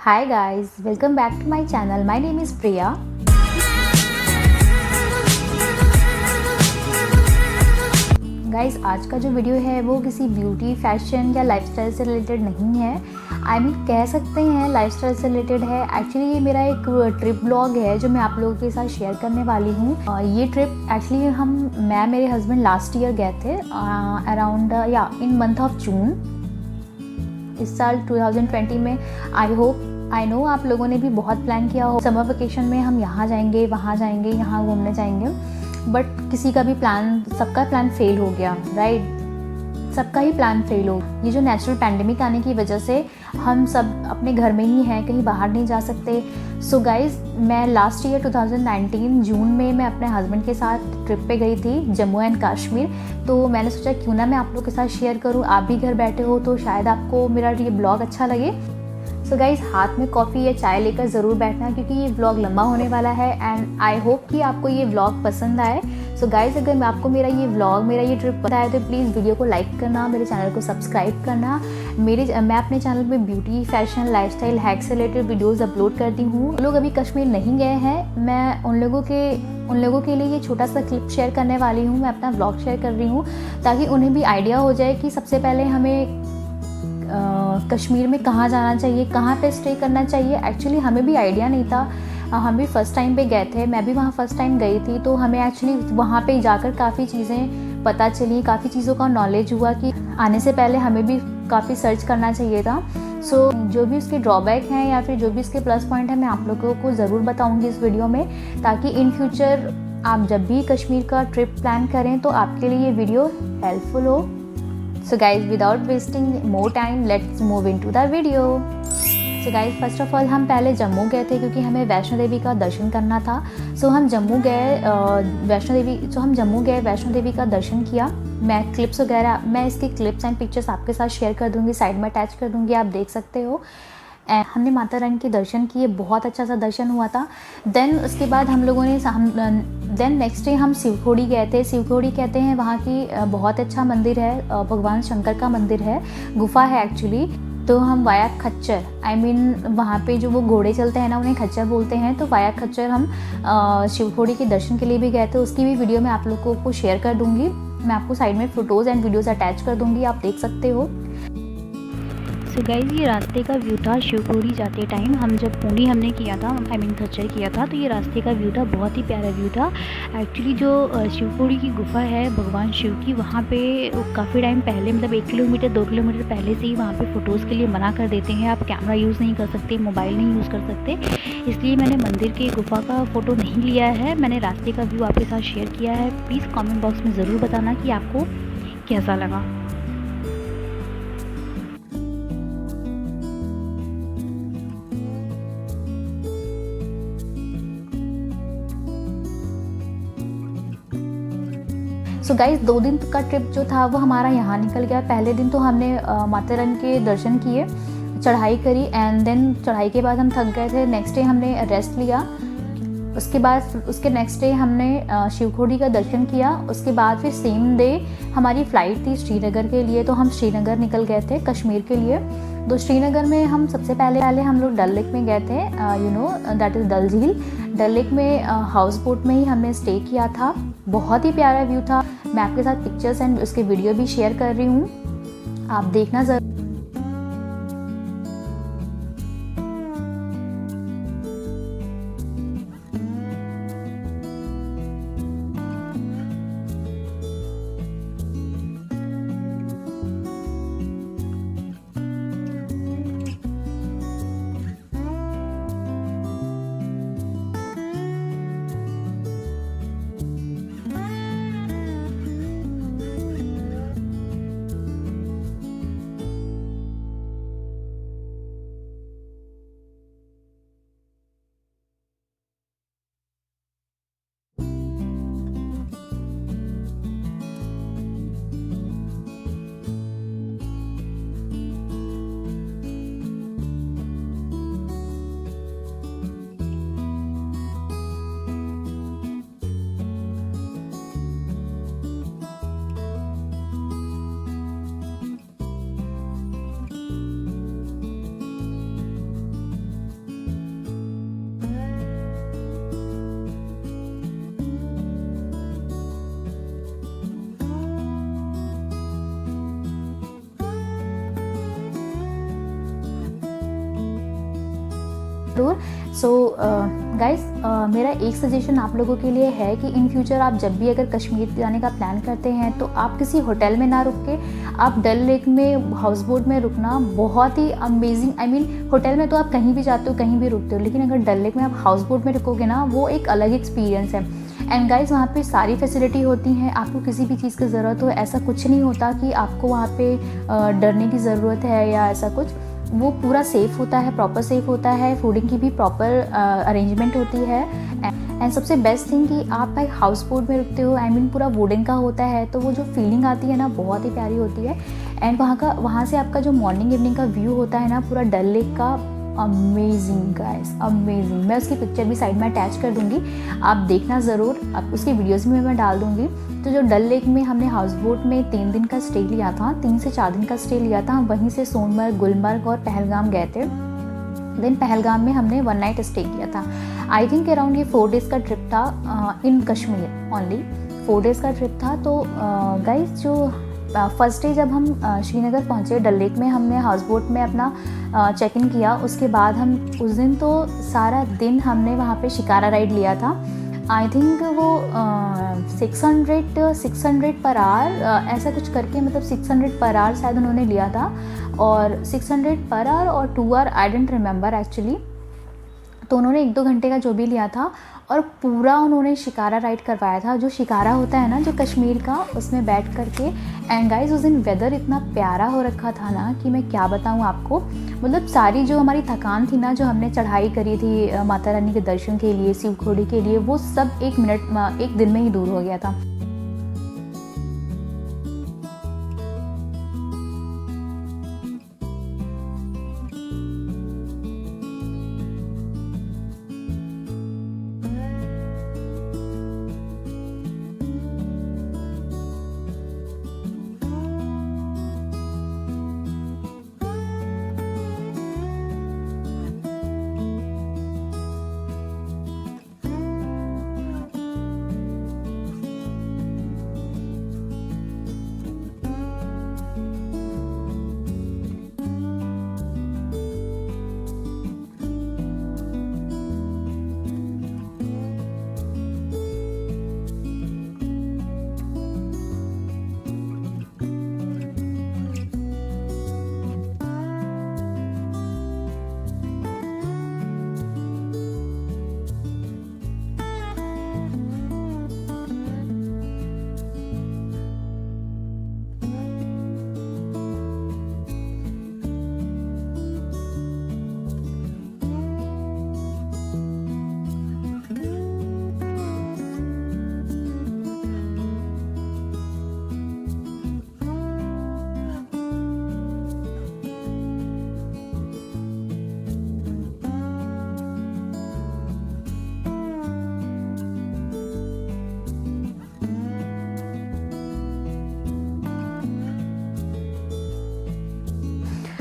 Hi guys, welcome back to my channel. My name is Priya. Guys आज का जो video है वो किसी ब्यूटी फैशन या लाइफस्टाइल से रिलेटेड नहीं है। आई मीन कह सकते हैं लाइफस्टाइल से रिलेटेड है। एक्चुअली ये मेरा एक ट्रिप ब्लॉग है जो मैं आप लोगों के साथ शेयर करने वाली हूँ। ये ट्रिप एक्चुअली मैं मेरे हस्बैंड लास्ट ईयर गए थे around in month of June इस साल 2020 में। आई नो आप लोगों ने भी बहुत प्लान किया हो समर वेकेशन में हम यहाँ जाएंगे वहाँ जाएंगे यहाँ घूमने जाएंगे, बट किसी का भी प्लान सबका प्लान फेल हो गया, राइट। सबका ही प्लान फेल हो। ये जो नेचुरल पैंडेमिक आने की वजह से हम सब अपने घर में ही हैं, कहीं बाहर नहीं जा सकते। सो गाइज़ मैं लास्ट ईयर 2019 जून में मैं अपने हस्बैंड के साथ ट्रिप पे गई थी जम्मू एंड कश्मीर। तो मैंने सोचा क्यों ना मैं आप लोग के साथ शेयर करूँ। आप भी घर बैठे हो तो शायद आपको मेरा ये ब्लॉग अच्छा लगे। सो गाइज़ हाथ में कॉफ़ी या चाय लेकर ज़रूर बैठना क्योंकि ये व्लॉग लंबा होने वाला है एंड आई होप कि आपको ये व्लॉग पसंद आए। सो गाइज़ अगर आपको मेरा ये ट्रिप पसंद आए तो प्लीज़ वीडियो को लाइक करना, मेरे चैनल को सब्सक्राइब करना। मैं अपने चैनल पे ब्यूटी फैशन लाइफस्टाइल हैक से रिलेटेड वीडियोज़ अपलोड करती हूँ। लोग अभी कश्मीर नहीं गए हैं, मैं उन लोगों के लिए ये छोटा सा क्लिप शेयर करने वाली हूँ। मैं अपना व्लॉग शेयर कर रही हूँ ताकि उन्हें भी आइडिया हो जाए कि सबसे पहले हमें कश्मीर में कहाँ जाना चाहिए, कहाँ पे स्टे करना चाहिए। एक्चुअली हमें भी आइडिया नहीं था, हम भी फ़र्स्ट टाइम पे गए थे, मैं भी वहाँ फ़र्स्ट टाइम गई थी। तो हमें एक्चुअली वहाँ पे जाकर काफ़ी चीज़ें पता चली, काफ़ी चीज़ों का नॉलेज हुआ कि आने से पहले हमें भी काफ़ी सर्च करना चाहिए था। सो जो भी उसके ड्रॉबैक हैं या फिर जो भी इसके प्लस पॉइंट है मैं आप लोगों को ज़रूर बताऊँगी इस वीडियो में, ताकि इन फ्यूचर आप जब भी कश्मीर का ट्रिप प्लान करें तो आपके लिए ये वीडियो हेल्पफुल हो। So guys, without wasting more time, let's move into the video. So guys, first of all हम पहले जम्मू गए थे क्योंकि हमें वैष्णो देवी का दर्शन करना था। हम जम्मू गए वैष्णो देवी का दर्शन किया। मैं इसकी क्लिप्स एंड पिक्चर्स आपके साथ शेयर कर दूँगी, साइड में अटैच कर दूँगी, आप देख सकते हो। हमने माता रानी के दर्शन किए, बहुत अच्छा सा दर्शन हुआ था। देन उसके बाद हम लोगों ने नेक्स्ट डे हम शिवखोड़ी गए थे। शिवखोड़ी कहते हैं वहाँ की बहुत अच्छा मंदिर है, भगवान शंकर का मंदिर है, गुफा है एक्चुअली। तो हम वाया खच्चर वहाँ पे जो वो घोड़े चलते हैं ना उन्हें खच्चर बोलते हैं। तो वाया खच्चर हम शिवखोड़ी के दर्शन के लिए भी गए थे। उसकी भी वीडियो मैं आप लोगों को शेयर कर दूँगी। मैं आपको साइड में फ़ोटोज़ एंड वीडियोज़ अटैच कर दूँगी, आप देख सकते हो। सो गाइज़ ये रास्ते का व्यू था शिवखोड़ी जाते टाइम। हम जब पूरी हमने किया था खच्चर किया था तो ये रास्ते का व्यू था, बहुत ही प्यारा व्यू था। एक्चुअली जो शिवखोड़ी की गुफा है भगवान शिव की, वहाँ पे काफ़ी टाइम पहले 1 किलोमीटर 2 किलोमीटर पहले से ही वहाँ पे फ़ोटोज़ के लिए मना कर देते हैं। आप कैमरा यूज़ नहीं कर सकते, मोबाइल नहीं यूज़ कर सकते, इसलिए मैंने मंदिर के गुफा का फ़ोटो नहीं लिया है। मैंने रास्ते का व्यू आपके साथ शेयर किया है। प्लीज़ कॉमेंट बॉक्स में ज़रूर बताना कि आपको कैसा लगा। सो गाइज़ 2 दिन का ट्रिप जो था वो हमारा यहाँ निकल गया। पहले दिन तो हमने माता रानी के दर्शन किए, चढ़ाई करी एंड देन चढ़ाई के बाद हम थक गए थे। नेक्स्ट डे हमने रेस्ट लिया। उसके नेक्स्ट डे हमने शिवखोड़ी का दर्शन किया। उसके बाद फिर सेम डे हमारी फ़्लाइट थी श्रीनगर के लिए, तो हम श्रीनगर निकल गए थे कश्मीर के लिए। तो श्रीनगर में हम सबसे पहले हम लोग डल लेक में गए थे, दैट इज़ डल झील। डल लेक में हाउस बोट में ही हमने स्टे किया था। बहुत ही प्यारा व्यू था। मैं आपके साथ पिक्चर्स एंड उसके वीडियो भी शेयर कर रही हूँ, आप देखना ज़रूर। जरूर। सो गाइस, मेरा एक सजेशन आप लोगों के लिए है कि इन फ्यूचर आप जब भी अगर कश्मीर जाने का प्लान करते हैं तो आप किसी होटल में ना रुक के आप डल लेक में हाउस बोट में रुकना बहुत ही अमेजिंग। आई मीन होटल में तो आप कहीं भी जाते हो, कहीं भी रुकते हो, लेकिन अगर डल लेक में आप हाउस बोट में रुकोगे ना, वो एक अलग एक्सपीरियंस है। एंड गाइस, वहाँ पे सारी फैसिलिटी होती हैं, आपको किसी भी चीज़ की ज़रूरत हो, ऐसा कुछ नहीं होता कि आपको वहाँ पे डरने की ज़रूरत है या ऐसा कुछ। वो पूरा सेफ़ होता है, प्रॉपर सेफ़ होता है, फूडिंग की भी प्रॉपर अरेंजमेंट होती है। एंड सबसे बेस्ट थिंग कि आप भाई हाउस बोट में रुकते हो, आई मीन पूरा वुडन का होता है, तो वो जो फीलिंग आती है ना, बहुत ही प्यारी होती है। एंड वहाँ से आपका जो मॉर्निंग इवनिंग का व्यू होता है ना, पूरा डल लेक का, अमेजिंग गाइस, अमेजिंग। मैं उसकी पिक्चर भी साइड में अटैच कर दूंगी, आप देखना ज़रूर। आप उसकी वीडियोस भी मैं डाल दूंगी। तो जो डल लेक में हमने हाउस बोट में 3 दिन का स्टे लिया था, 3 से 4 दिन का स्टे लिया था। हम वहीं से सोनमर्ग, गुलमर्ग और पहलगाम गए थे। देन पहलगाम में हमने 1 नाइट स्टे किया था। आई थिंक अराउंड ये 4 डेज़ का ट्रिप था, इन कश्मीर ओनली 4 डेज़ का ट्रिप था। तो गाइस, जो फर्स्ट डे जब हम श्रीनगर पहुँचे, डल लेक में हमने हाउस बोट में अपना चेक इन किया। उसके बाद हम उस दिन तो सारा दिन हमने वहाँ पे शिकारा राइड लिया था। आई थिंक वो 600 पर आवर ऐसा कुछ करके, मतलब 600 पर आवर शायद उन्होंने लिया था, और 600 पर आवर और 2 hour, I don't remember actually. तो उन्होंने 1-2 घंटे का जो भी लिया था, और पूरा उन्होंने शिकारा राइड करवाया था। जो शिकारा होता है ना, जो कश्मीर का, उसमें बैठ करके। एंड गाइस, उस दिन वेदर इतना प्यारा हो रखा था ना कि मैं क्या बताऊँ आपको। मतलब सारी जो हमारी थकान थी ना, जो हमने चढ़ाई करी थी माता रानी के दर्शन के लिए, शिवखोड़ी के लिए, वो सब 1 दिन में ही दूर हो गया था।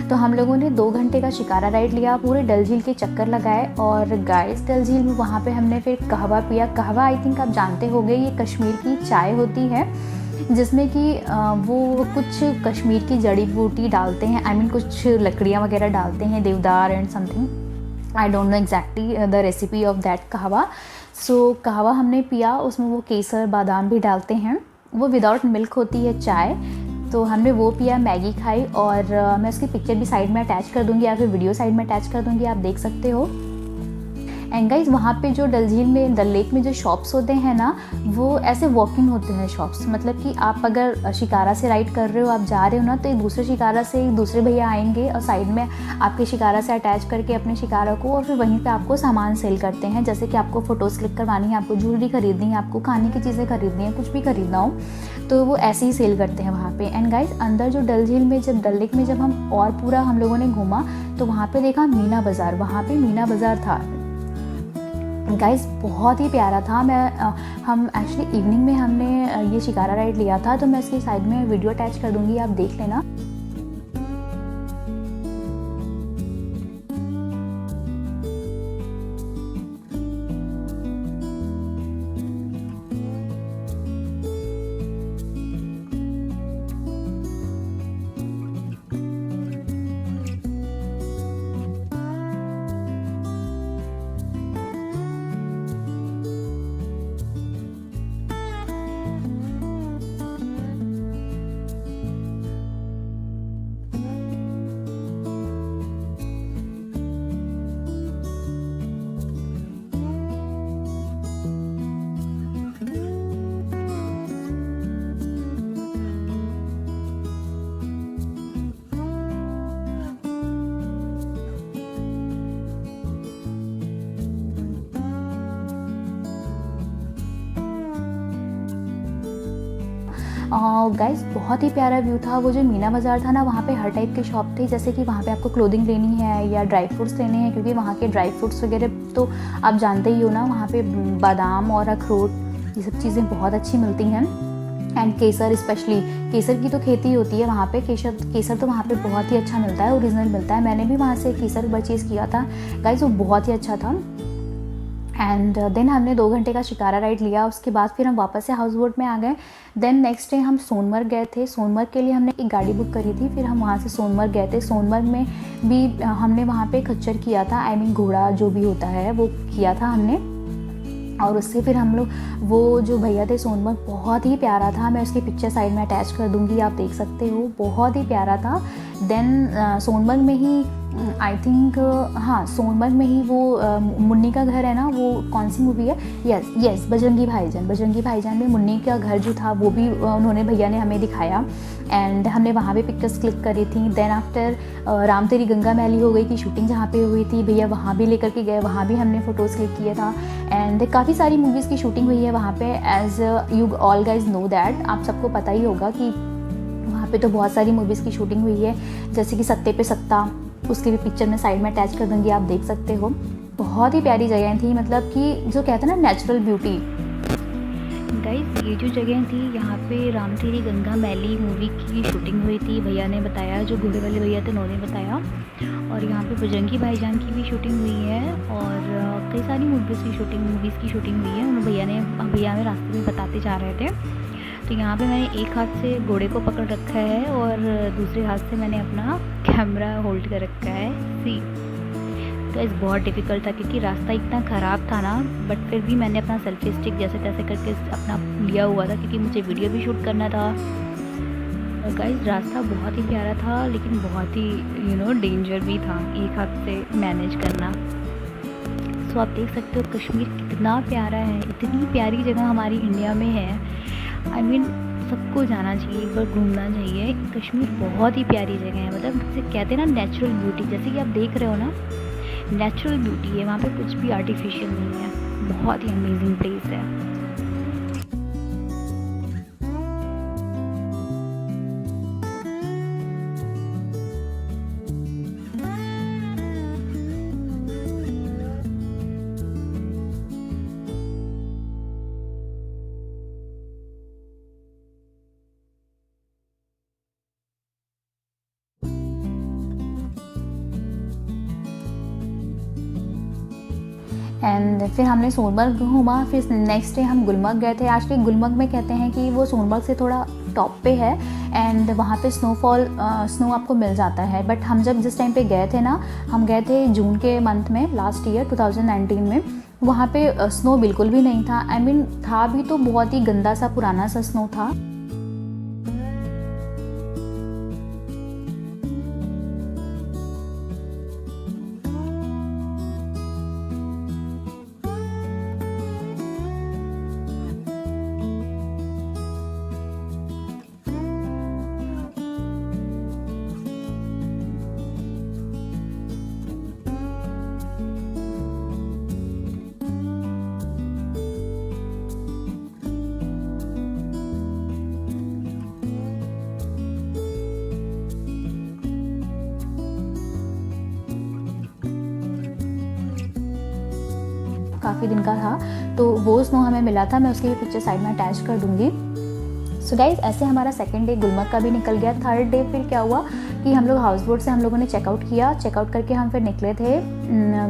तो हम लोगों ने 2 घंटे का शिकारा राइड लिया, पूरे डल झील के चक्कर लगाए। और गाइस, डल झील में वहाँ पे हमने फिर कहवा पिया। कहवा आई थिंक आप जानते होंगे, ये कश्मीर की चाय होती है, जिसमें कि वो कुछ कश्मीर की जड़ी बूटी डालते हैं, आई मीन कुछ लकड़ियाँ वगैरह डालते हैं, देवदार and something. I don't know exactly the recipe of that कहवा। सो कहवा हमने पिया, उसमें वो केसर बादाम भी डालते हैं, वो विदाउट मिल्क होती है चाय। तो हमने वो पिया, मैगी खाई, और मैं उसकी पिक्चर भी साइड में अटैच कर दूँगी या फिर वीडियो साइड में अटैच कर दूँगी, आप देख सकते हो। एंड गाइस, वहाँ पे जो डल झील में, डल लेक में जो शॉप्स होते हैं ना, वो ऐसे वॉकिंग होते हैं शॉप्स। मतलब कि आप अगर शिकारा से राइड कर रहे हो, आप जा रहे हो ना, तो एक दूसरे शिकारा से एक दूसरे भैया आएंगे और साइड में आपके शिकारा से अटैच करके अपने शिकारा को, और फिर वहीं पे आपको सामान सेल करते हैं। जैसे कि आपको फ़ोटोज़ क्लिक करवानी है, आपको ज्वेलरी खरीदनी है, आपको खाने की चीज़ें खरीदनी है, कुछ भी खरीदना हो, तो वो ऐसे ही सेल करते हैं वहाँ पे। एंड गाइस, अंदर जो डल झील में, जब डल लेक में जब हम और पूरा हम लोगों ने घूमा, तो वहाँ पे देखा मीना बाज़ार। वहाँ पे मीना बाज़ार था गाइस, बहुत ही प्यारा था। हम एक्चुअली इवनिंग में हमने ये शिकारा राइड लिया था, तो मैं इसकी साइड में वीडियो अटैच कर दूँगी, आप देख लेना। गाइस बहुत ही प्यारा व्यू था। वो जो मीना बाज़ार था ना, वहाँ पे हर टाइप के शॉप थे, जैसे कि वहाँ पे आपको क्लोथिंग लेनी है या ड्राई फ्रूट्स लेने हैं, क्योंकि वहाँ के ड्राई फ्रूट्स वगैरह तो आप जानते ही हो ना, वहाँ पे बादाम और अखरोट ये सब चीज़ें बहुत अच्छी मिलती हैं। एंड केसर, स्पेशली केसर की तो खेती होती है वहाँ पे। केसर तो वहाँ पे बहुत ही अच्छा मिलता है, ओरिजिनल मिलता है। मैंने भी वहाँ से केसर परचेज़ किया था गाइस, वो बहुत ही अच्छा था। एंड देन हमने 2 घंटे का शिकारा राइड लिया। उसके बाद फिर हम वापस से हाउस बोट में आ गए। देन नेक्स्ट डे हम सोनमर्ग गए थे। सोनमर्ग के लिए हमने एक गाड़ी बुक करी थी, फिर हम वहाँ से सोनमर्ग गए थे। सोनमर्ग में भी हमने वहाँ पे खच्चर किया था, आई मीन घोड़ा जो भी होता है वो किया था हमने। और उससे फिर हम लोग, वो जो भैया थे सोनमर्ग बहुत ही प्यारा था, मैं उसकी पिक्चर साइड में अटैच कर दूँगी, आप देख सकते हो, बहुत ही प्यारा था। देन सोनमर्ग में ही आई थिंक, हाँ सोनमर्ग में ही वो मुन्नी का घर है ना, वो कौन सी मूवी है, यस बजरंगी भाईजान में मुन्नी का घर जो था वो भी उन्होंने, भैया ने हमें दिखाया। एंड हमने वहाँ पे पिक्चर्स क्लिक करी थी। देन आफ्टर राम तेरी गंगा मैली हो गई की शूटिंग जहाँ पे हुई थी, भैया वहाँ भी लेकर के गए, वहाँ भी हमने फ़ोटोज़ क्लिक किया था। एंड काफ़ी सारी मूवीज़ की शूटिंग हुई है वहाँ पे, as you all guys know that, आप सबको पता ही होगा कि वहाँ पे तो बहुत सारी मूवीज़ की शूटिंग हुई है, जैसे कि सत्ते पे सत्ता, उसकी भी पिक्चर में साइड में अटैच कर दूँगी, आप देख सकते हो। बहुत ही प्यारी जगह थी, मतलब कि जो कहते हैं ना नेचुरल ब्यूटी। गाइस ये जो जगह थी, यहाँ पे राम तेरी गंगा मैली मूवी की शूटिंग हुई थी, भैया ने बताया, जो घोड़े वाले भैया थे उन्होंने बताया। और यहाँ पे बजरंगी भाईजान की भी शूटिंग हुई है, और कई सारी मूवीज़ की शूटिंग हुई है। उन्होंने भैया हमें रास्ते में बताते जा रहे थे। तो यहाँ पे मैंने एक हाथ से घोड़े को पकड़ रखा है और दूसरे हाथ से मैंने अपना कैमरा होल्ड कर रखा है। सी गाइस बहुत डिफ़िकल्ट था, क्योंकि रास्ता इतना ख़राब था ना, बट फिर भी मैंने अपना सेल्फी स्टिक जैसे तैसे करके अपना लिया हुआ था, क्योंकि मुझे वीडियो भी शूट करना था। और गाइस रास्ता बहुत ही प्यारा था, लेकिन बहुत ही डेंजर भी था एक हाथ से मैनेज करना। सो आप देख सकते हो कश्मीर कितना प्यारा है, इतनी प्यारी जगह हमारी इंडिया में है। आई मीन सबको जाना चाहिए, एक बार घूमना चाहिए। कश्मीर बहुत ही प्यारी जगह है, मतलब जिसे कहते हैं ना नेचुरल ब्यूटी, जैसे कि आप देख रहे हो ना, नेचुरल ब्यूटी है वहाँ पे, कुछ भी आर्टिफिशियल नहीं है। बहुत ही अमेजिंग प्लेस है। एंड फिर हमने सोनमर्ग घूमा, फिर नेक्स्ट डे हम गुलमर्ग गए थे। एक्चुअली गुलमर्ग में कहते हैं कि वो सोनमर्ग से थोड़ा टॉप पे है, एंड वहाँ पे स्नो आपको मिल जाता है। बट हम जब जिस टाइम पे गए थे ना, हम गए थे जून के मंथ में, लास्ट ईयर 2019 में, वहाँ पे स्नो बिल्कुल भी नहीं था। आई मीन था भी तो बहुत ही गंदा सा पुराना सा स्नो था। काफ़ी दिन का था, तो वो स्नो हमें मिला था, मैं उसकी भी पिक्चर साइड में अटैच कर दूँगी। सो गाइज ऐसे हमारा सेकंड डे गुलमर्ग का भी निकल गया। थर्ड डे फिर क्या हुआ कि हम लोग हाउस बोट से हम लोगों ने चेकआउट किया। चेकआउट करके हम फिर निकले थे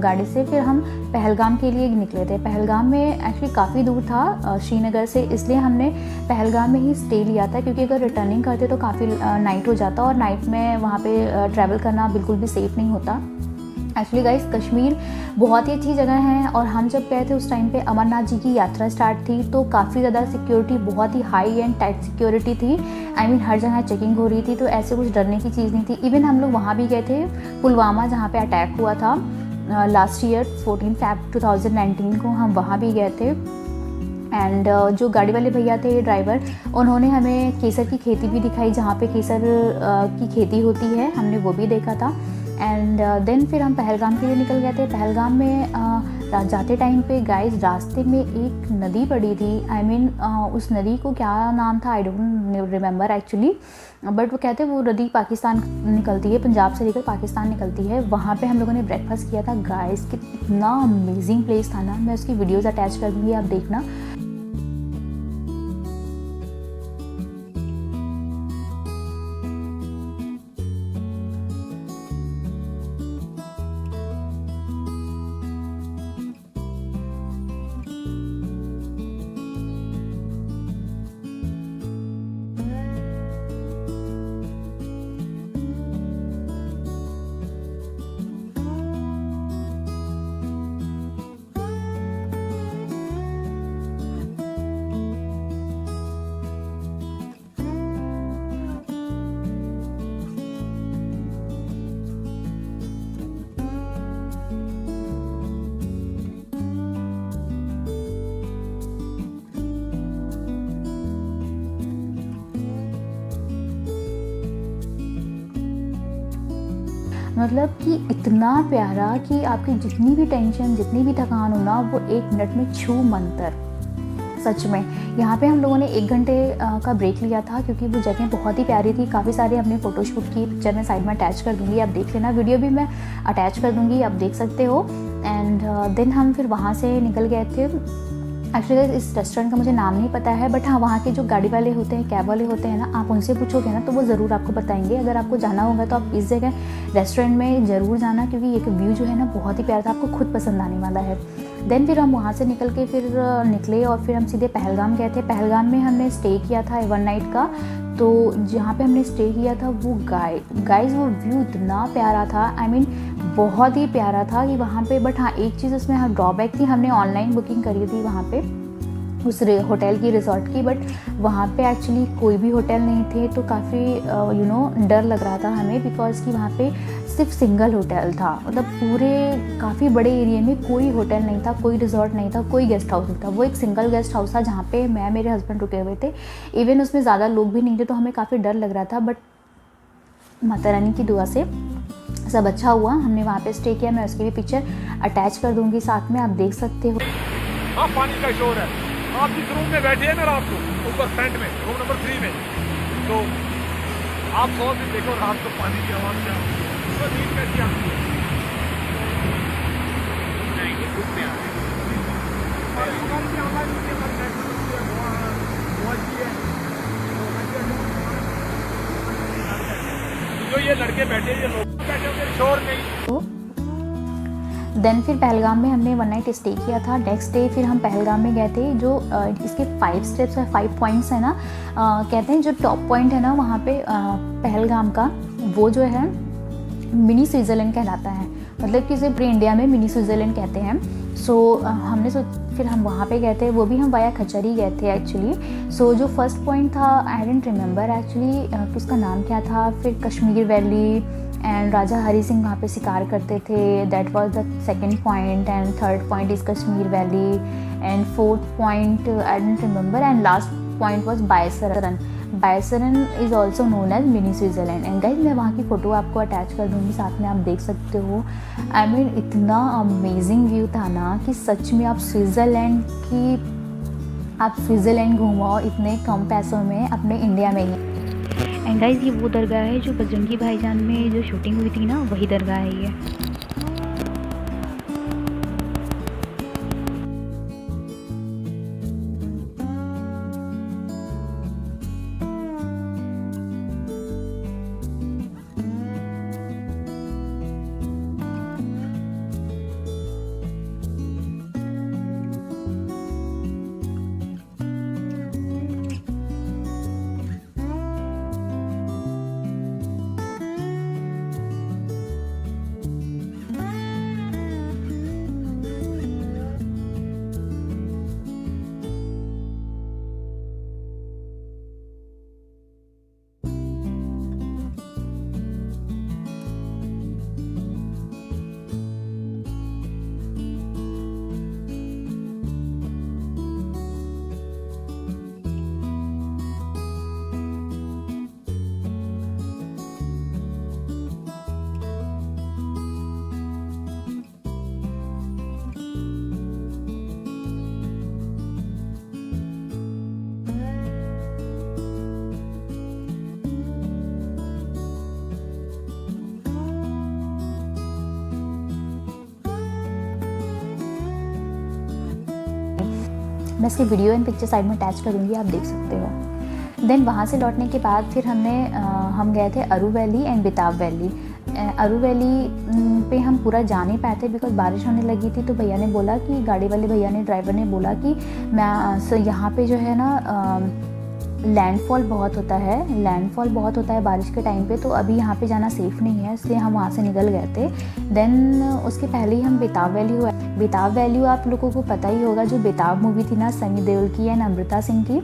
गाड़ी से, फिर हम पहलगाम के लिए निकले थे। पहलगाम में एक्चुअली काफ़ी दूर था श्रीनगर से, इसलिए हमने पहलगाम में ही स्टे लिया था, क्योंकि अगर रिटर्निंग करते तो काफ़ी नाइट हो जाता, और नाइट में वहाँ पे ट्रैवल करना बिल्कुल भी सेफ़ नहीं होता। एक्चुअली गाइस कश्मीर बहुत ही अच्छी जगह है, और हम जब गए थे उस टाइम पे अमरनाथ जी की यात्रा स्टार्ट थी, तो काफ़ी ज़्यादा सिक्योरिटी, बहुत ही हाई एंड टाइट सिक्योरिटी थी। आई मीन हर जगह चेकिंग हो रही थी, तो ऐसे कुछ डरने की चीज़ नहीं थी। इवन हम लोग वहाँ भी गए थे पुलवामा, जहाँ पे अटैक हुआ था लास्ट ईयर 14 Feb 2019 को, हम वहाँ भी गए थे। एंड जो गाड़ी वाले भैया थे ड्राइवर, उन्होंने हमें केसर की खेती भी दिखाई, जहाँ पे केसर की खेती होती है, हमने वो भी देखा था। एंड देन फिर हम पहलगाम के लिए निकल गए थे। पहलगाम में जाते टाइम पे गाइस रास्ते में एक नदी पड़ी थी। आई मीन उस नदी को क्या नाम था आई डोंट रिमेंबर एक्चुअली, बट वो कहते हैं वो नदी पाकिस्तान निकलती है, पंजाब से लेकर पाकिस्तान निकलती है। वहाँ पे हम लोगों ने ब्रेकफास्ट किया था गाइस, कितना अमेजिंग प्लेस था ना। मैं उसकी वीडियोज़ अटैच कर दूँगी, आप देखना। मतलब कि इतना प्यारा कि आपकी जितनी भी टेंशन, जितनी भी थकान हो ना, वो 1 मिनट में छू मंतर। सच में यहाँ पे हम लोगों ने 1 घंटे का ब्रेक लिया था क्योंकि वो जगह बहुत ही प्यारी थी। काफ़ी सारे हमने फ़ोटोशूट की, पिक्चर में साइड में अटैच कर दूँगी, आप देख लेना। वीडियो भी मैं अटैच कर दूँगी, आप देख सकते हो। एंड देन हम फिर वहाँ से निकल गए थे। एक्चुअली इस रेस्टोरेंट का मुझे नाम नहीं पता है, बट हाँ वहाँ के जो गाड़ी वाले होते हैं, कैब वाले होते हैं ना, आप उनसे पूछोगे ना तो वो ज़रूर आपको बताएंगे। अगर आपको जाना होगा तो आप इस जगह रेस्टोरेंट में ज़रूर जाना, क्योंकि एक व्यू जो है ना बहुत ही प्यारा था, आपको खुद पसंद आने वाला है। देन फिर हम वहाँ से निकल के फिर निकले और फिर हम सीधे पहलगाम गए थे। पहलगाम में हमने स्टे किया था 1 नाइट का। तो जहाँ पे हमने स्टे किया था वो गाइस वो व्यू इतना प्यारा था, आई मीन बहुत ही प्यारा था कि वहाँ पे। बट हाँ एक चीज़ उसमें हाँ ड्रॉबैक थी, हमने ऑनलाइन बुकिंग करी थी वहाँ पे उस होटल की, रिजॉर्ट की, बट वहाँ पे एक्चुअली कोई भी होटल नहीं थे। तो काफ़ी डर लग रहा था हमें, बिकॉज कि वहाँ पे सिर्फ सिंगल होटल था। मतलब पूरे काफ़ी बड़े एरिया में कोई होटल नहीं था, कोई रिजॉर्ट नहीं था, कोई गेस्ट हाउस नहीं था। वो एक सिंगल गेस्ट हाउस था जहाँ पे मैं मेरे हस्बैंड रुके हुए थे। इवन उसमें ज़्यादा लोग भी नहीं थे, तो हमें काफ़ी डर लग रहा था। बट माता रानी की दुआ से सब अच्छा हुआ। हमने वहाँ पे स्टे किया, मैं उसकी भी पिक्चर अटैच कर दूँगी साथ में, आप देख सकते हो। हाँ पानी का शोर है। आप जिस रूम में बैठे हैं ना रात को ऊपर फ्रंट में रूम नंबर 3 में, तो आप 100 दिन देखो रात को पानी की आवाज़ क्या होती है, तो नींद कैसी आती है। नहीं ये धूप में आ रही है। जो ये लड़के बैठे, ये लोग बैठे होंगे, शोर नहीं। देन फिर पहलगाम में हमने 1 नाइट स्टे किया था। नेक्स्ट डे फिर हम पहलगाम में गए थे। जो इसके 5 स्टेप्स है, 5 पॉइंट्स है ना, कहते हैं जो टॉप पॉइंट है ना वहाँ पे पहलगाम का, वो जो है मिनी स्विट्ज़रलैंड कहलाता है। मतलब कि इसे पूरे इंडिया में मिनी स्विट्ज़रलैंड कहते हैं। फिर हम वहाँ पे गए थे, वो भी हम वाया खचरी गए थे एक्चुअली। सो जो फर्स्ट पॉइंट था आई डोंट रिमेंबर एक्चुअली उसका नाम क्या था। फिर कश्मीर वैली एंड राजा हरी सिंह वहाँ पे शिकार करते थे, that was the second point. And third point is Kashmir valley and fourth point I don't remember and last point was Baisaran. Baisaran is also known as mini Switzerland. And guys मैं वहाँ की फ़ोटो आपको attach कर दूँगी साथ में, आप देख सकते हो। आई मीन इतना अमेजिंग व्यू था ना कि सच में आप स्विट्ज़रलैंड घूमाओ इतने कम पैसों में अपने इंडिया में ही। एंड गाइस ये वो दरगाह है जो बजरंगी भाईजान में जो शूटिंग हुई थी ना, वही दरगाह है ये। मैं इसकी वीडियो एंड पिक्चर साइड में अटैच करूँगी, आप देख सकते हो। देन वहाँ से लौटने के बाद फिर हम गए थे अरू वैली एंड बेताब वैली। अरू वैली पे हम पूरा जा नहीं पाए थे बिकॉज बारिश होने लगी थी। तो भैया ने बोला कि गाड़ी वाले भैया ने, ड्राइवर ने बोला कि मैं यहाँ पे जो है ना लैंडफॉल बहुत होता है बारिश के टाइम पे, तो अभी यहाँ पे जाना सेफ़ नहीं है, इसलिए हम वहाँ से निकल गए थे। देन उसके पहले ही हम बेताब वैली हुआ। बेताब वैली आप लोगों को पता ही होगा, जो बेताब मूवी थी ना सनी देओल की एंड अमृता सिंह की,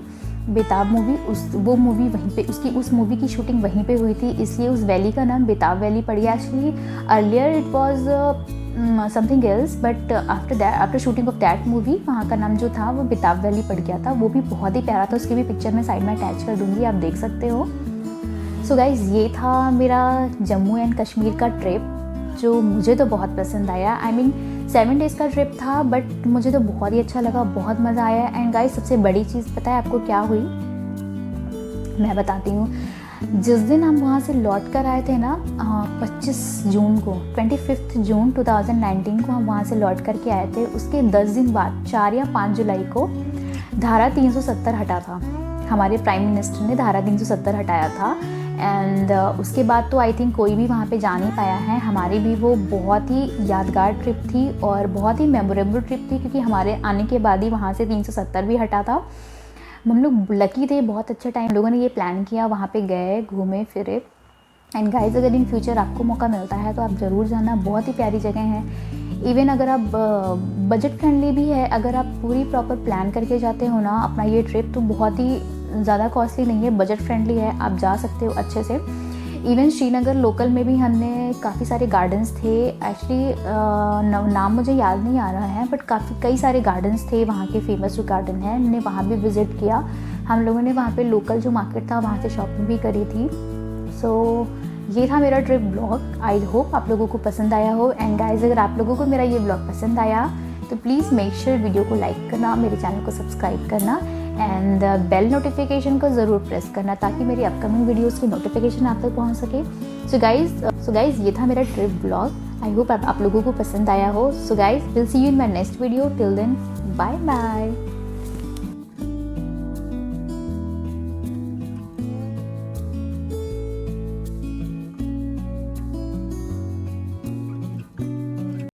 बेताब मूवी वो मूवी वहीं पे, उस मूवी की शूटिंग वहीं पे हुई थी, इसलिए उस वैली का नाम बेताब वैली पड़ गया। Actually earlier it was something else, but after shooting of that movie वहाँ का नाम जो था वो बेताब वैली पड़ गया था। वो भी बहुत ही प्यारा था, उसकी भी पिक्चर मैं साइड में अटैच कर दूँगी, आप देख सकते हो। सो गाइज़, ये था मेरा जम्मू एंड कश्मीर का ट्रिप, जो मुझे तो बहुत पसंद आया। I mean 7 डेज़ का ट्रिप था, बट मुझे तो बहुत ही अच्छा लगा, बहुत मज़ा आया। एंड गाइस, सबसे बड़ी चीज़ पता है आपको क्या हुई, मैं बताती हूँ। जिस दिन हम वहाँ से लौट कर आए थे ना 25 जून को, 25 जून 2019 को हम वहाँ से लौट कर के आए थे, उसके 10 दिन बाद 4 या 5 जुलाई को धारा 370 हटा था। हमारे प्राइम मिनिस्टर ने धारा 370 हटाया था। एंड उसके बाद तो आई थिंक कोई भी वहाँ पे जा नहीं पाया है। हमारी भी वो बहुत ही यादगार ट्रिप थी और बहुत ही मेमोरेबल ट्रिप थी, क्योंकि हमारे आने के बाद ही वहाँ से 370 भी हटा था। हम लोग लकी थे, बहुत अच्छा टाइम लोगों ने ये प्लान किया, वहाँ पे गए, घूमे फिरे। एंड गाइस, अगर इन फ्यूचर आपको मौका मिलता है तो आप ज़रूर जाना, बहुत ही प्यारी जगह है। इवन अगर आप बजट फ्रेंडली भी है, अगर आप पूरी प्रॉपर प्लान करके जाते हो ना अपना ये ट्रिप, तो बहुत ही ज़्यादा कॉस्टली नहीं है, बजट फ्रेंडली है, आप जा सकते हो अच्छे से। इवन श्रीनगर लोकल में भी हमने काफ़ी सारे गार्डन्स थे। एक्चुअली नाम मुझे याद नहीं आ रहा है, बट कई सारे गार्डन्स थे वहाँ के, फेमस जो गार्डन है, हमने वहाँ भी विज़िट किया। हम लोगों ने वहाँ पे लोकल जो मार्केट था वहाँ से शॉपिंग भी करी थी। सो ये था मेरा ट्रिप ब्लॉग। आई होप आप लोगों को पसंद आया हो। एंड गाइज, अगर आप लोगों को मेरा ये ब्लॉग पसंद आया तो प्लीज़ मेक श्योर वीडियो को लाइक करना, मेरे चैनल को सब्सक्राइब करना एंड बेल नोटिफिकेशन को ज़रूर प्रेस करना, ताकि मेरी अपकमिंग वीडियोस की नोटिफिकेशन आप तक पहुंच सके। सो गाइज, ये था मेरा ट्रिप ब्लॉग। आई होप आप लोगों को पसंद आया हो। So guys, will see you in my next video. Till then, bye bye.